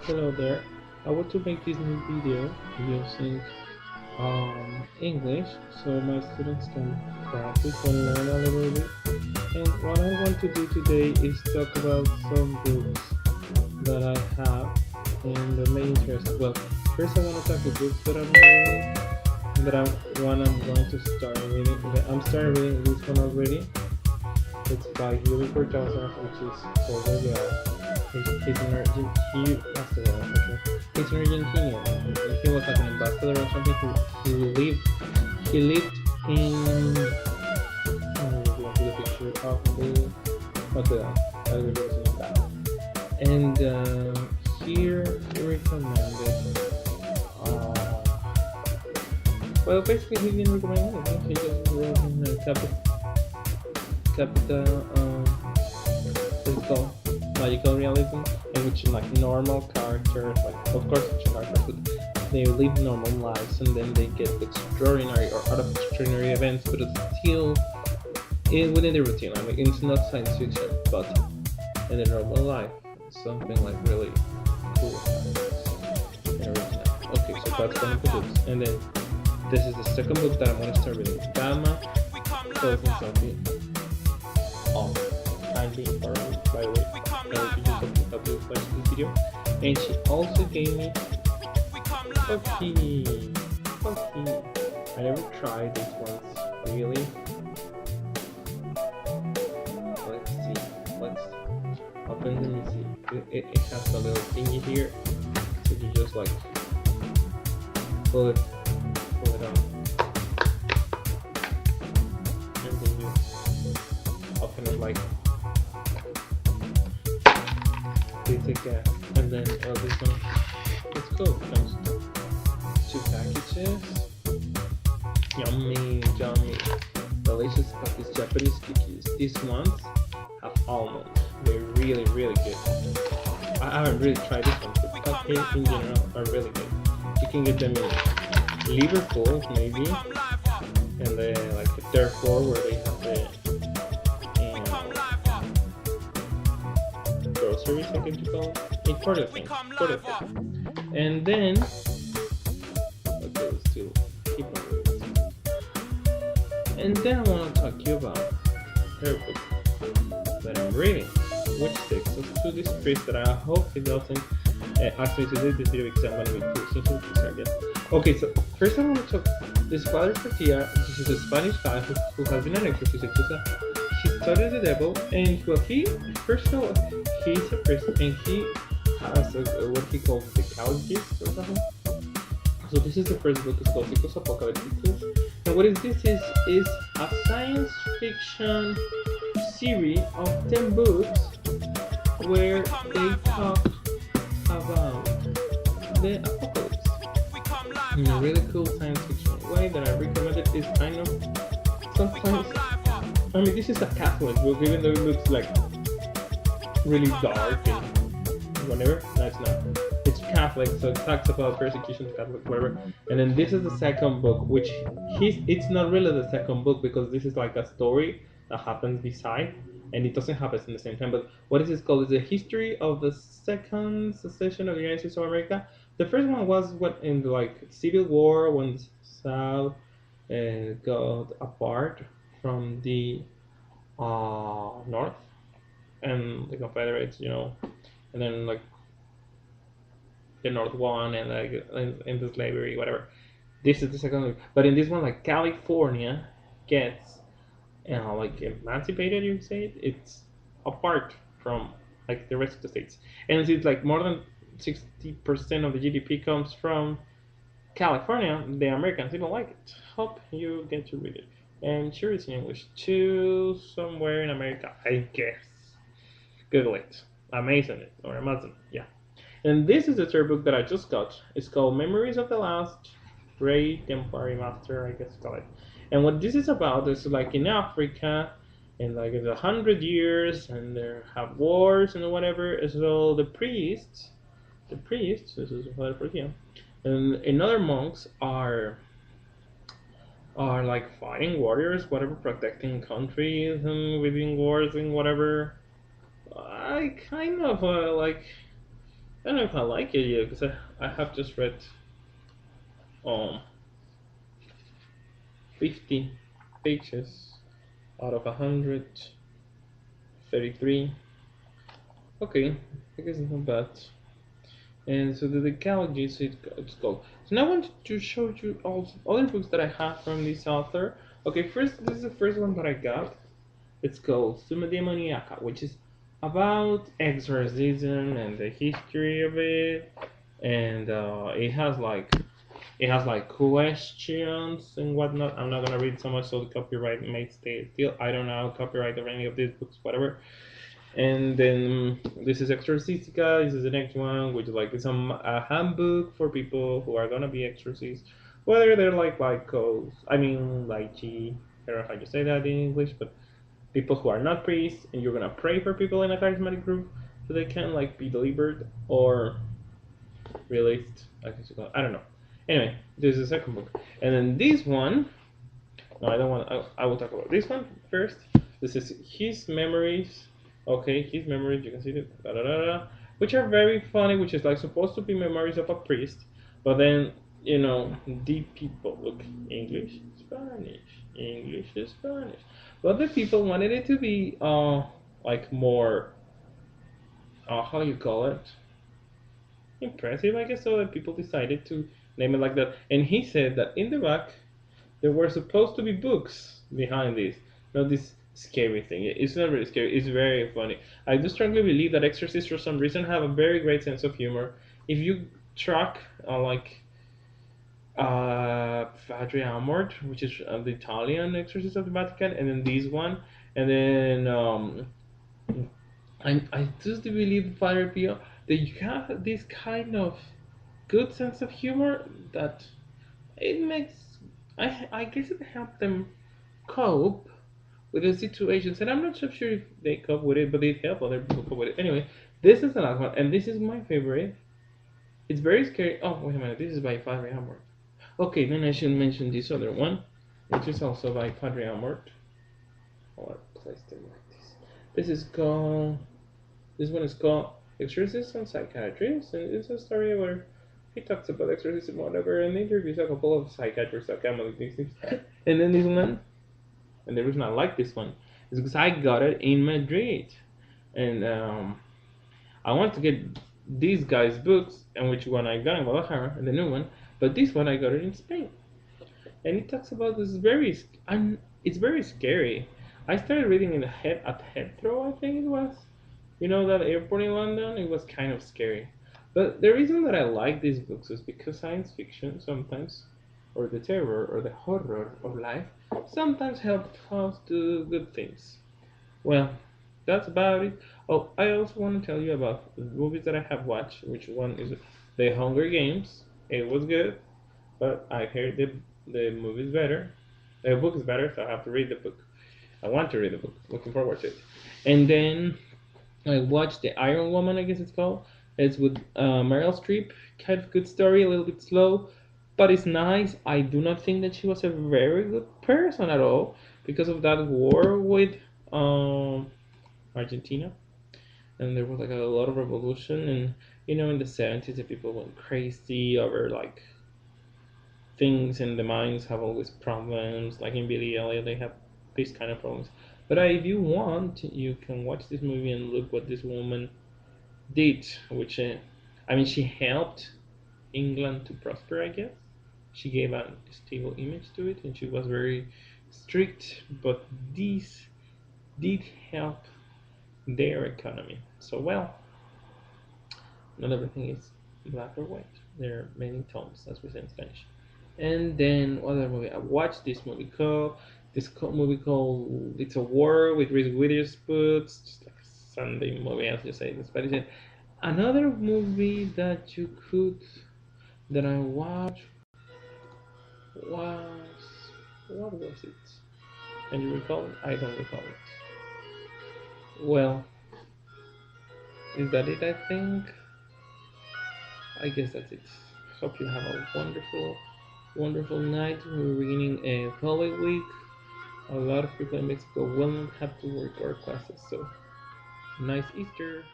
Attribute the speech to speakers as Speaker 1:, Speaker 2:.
Speaker 1: Hello there. I want to make this new video using English so my students can practice and learn a little bit. And what I want to do today is talk about some books that I have and the main interest. Well, first I want to talk the books that I'm reading, I'm going to start reading. I'm starting reading this one already. It's by Gilbert Joseph, which is over there. He's an Argentine. He's an Argentinian. He was like an ambassador or something. He lived in. Go to the picture of the revolution of that. And here he recommended. Well, basically he didn't recommend anything. He just wrote in the capital. It's called magical realism, in which like normal characters, like of course fictional characters, but they live normal lives and then they get extraordinary or out of extraordinary events, but it's still within the routine. I mean, it's not science fiction, but in the normal life, it's something like really cool and original. Okay, so that's one of the books, and then this is the second book that I'm going to start reading. Gamma Closing Sophie. Oh, kindly, or by the way, help you watch this video. And she also gave me Pocky. I never tried this once, really. Let's see. Let's open the music. It has a little thingy here, so you just like pull it on, and then you open it like this again, and then this one. Let's go. Comes two packages. Yummy, delicious Scottish Japanese cookies. These ones have almonds. They're really good. I haven't really tried this one, but cupcakes in general are really good. You can get them in Liverpool, maybe, and then like the third floor where they have the groceries, I guess you call it. Important thing. And then, okay, let's do keep on reading. And then I want to talk to you about her book that I'm reading, which takes us to this priest that I hope it doesn't ask me to do this video because I'm going to be too simple to start yet. Okay, so first I want to talk this Father Portilla. This is a Spanish guy who has been an exorcist. He studied the devil, and well, first of all, he's a priest, and he has what he calls the Calgist or something. So this is the first book. It's called Ciclos Apocalypticus. And what is this is a science fiction series of 10 books where they talk about the apocalypse in a really cool science fiction way that I recommended. Is kind of sometimes, I mean, this is a Catholic book, even though it looks like really dark and whatever. No, it's not. It's Catholic, so it talks about persecution to Catholic, whatever. And then this is the second book, which it's not really the second book because this is like a story that happens beside, and it doesn't happen in the same time. But what is this called? It's a history of the second secession of the United States of America. The first one was what in the like Civil War when the South got apart from the North and the Confederates, and then like the North won and like into slavery, whatever. This is the second one, but in this one, like California gets, like emancipated. You say it's apart from like the rest of the states, and it's like more than 60% of the GDP comes from California. The Americans didn't like it. Hope you get to read it. And sure, it's in English too, somewhere in America, I guess. Google it. Amazon it or Amazon, yeah. And this is the third book that I just got. It's called Memories of the Last Great Temporary Master, I guess call it. And what this is about is like in Africa, in like 100 years, and they have wars and whatever. So the priests, this is Father Portia, and other monks are like fighting warriors, whatever, protecting countries and winning wars and whatever. I kind of like I don't know if I like it yet because I have just read um 50 pages out of 133. Okay, I guess it's not bad. And so the Decalogy, so it's called. So now I want to show you all other books that I have from this author. Okay, first, this is the first one that I got. It's called Summa Demoniaca, which is about exorcism and the history of it. And it has like questions and whatnot. I'm not gonna read so much, so the copyright may stay still. I don't know copyright of any of these books, whatever. And then this is Exorcistica. This is the next one, which is like it's a handbook for people who are gonna be exorcists, whether they're like I mean laici. I don't know how you say that in English, but people who are not priests, and you're gonna pray for people in a charismatic group so they can like be delivered or released. I guess you call it. I don't know. Anyway, this is the second book, and then this one. No, I don't want. I will talk about this one first. This is his memories. Okay, his memories. You can see it. Da, da, da, da, which are very funny. Which is like supposed to be memories of a priest, but then the people look English, Spanish, English, Spanish. But the people wanted it to be like more how you call it, impressive, I guess. So that people decided to name it like that. And he said that in the back there were supposed to be books behind this, not this scary thing. It's not really scary. It's very funny. I do strongly believe that exorcists, for some reason, have a very great sense of humor. If you track like Padre Amort, which is the Italian exorcist of the Vatican, and then this one, and then I just believe Father Pio that you have this kind of good sense of humor that it makes I guess it helped them cope with the situations, and I'm not so sure if they cope with it, but it helped other people cope with it. Anyway, this is the last one, and this is my favorite. It's very scary. Oh, wait a minute, this is by Padre Amort. Okay, then I should mention this other one, which is also by Padre Amort. Or place them like this. This is called. This one is called Exorcism and Psychiatrist, and it's a story where he talks about exorcism, whatever, and interviews a couple of psychiatrists, psychoanalysts, and then this one. And the reason I like this one is because I got it in Madrid, and I want to get these guys' books, and which one I got in Guadalajara, and the new one, but this one I got it in Spain, and it talks about this it's very scary. I started reading in the head at Heathrow, I think it was, that airport in London. It was kind of scary, but the reason that I like these books is because science fiction sometimes, or the terror or the horror of life, sometimes help us do good things. Well, that's about it. Oh, I also want to tell you about the movies that I have watched. Which one is The Hunger Games? It was good, but I heard the movie is better. The book is better, so I have to read the book. I want to read the book. Looking forward to it. And then I watched The Iron Woman, I guess it's called. It's with Meryl Streep. Kind of good story, a little bit slow, but it's nice. I do not think that she was a very good person at all because of that war with Argentina, and there was like a lot of revolution, and in the 70s, the people went crazy over like things, and the mines have always problems. Like in Billy Elliot, they have these kind of problems. But if you want, you can watch this movie and look what this woman did, which I mean, she helped England to prosper, I guess. She gave a stable image to it, and she was very strict, but this did help their economy. So, well, not everything is black or white. There are many tones, as we say in Spanish. And then, what other movie? I watched movie called It's a War with Reese Witherspoon. It's just like a Sunday movie, as you say in Spanish. And another movie that I watched was, what was it? Can you recall it? I don't recall it. Well, is that it? I think. I guess that's it. Hope you have a wonderful, wonderful night. We're beginning a Holy Week. A lot of people in Mexico will not have to work or classes, so nice Easter.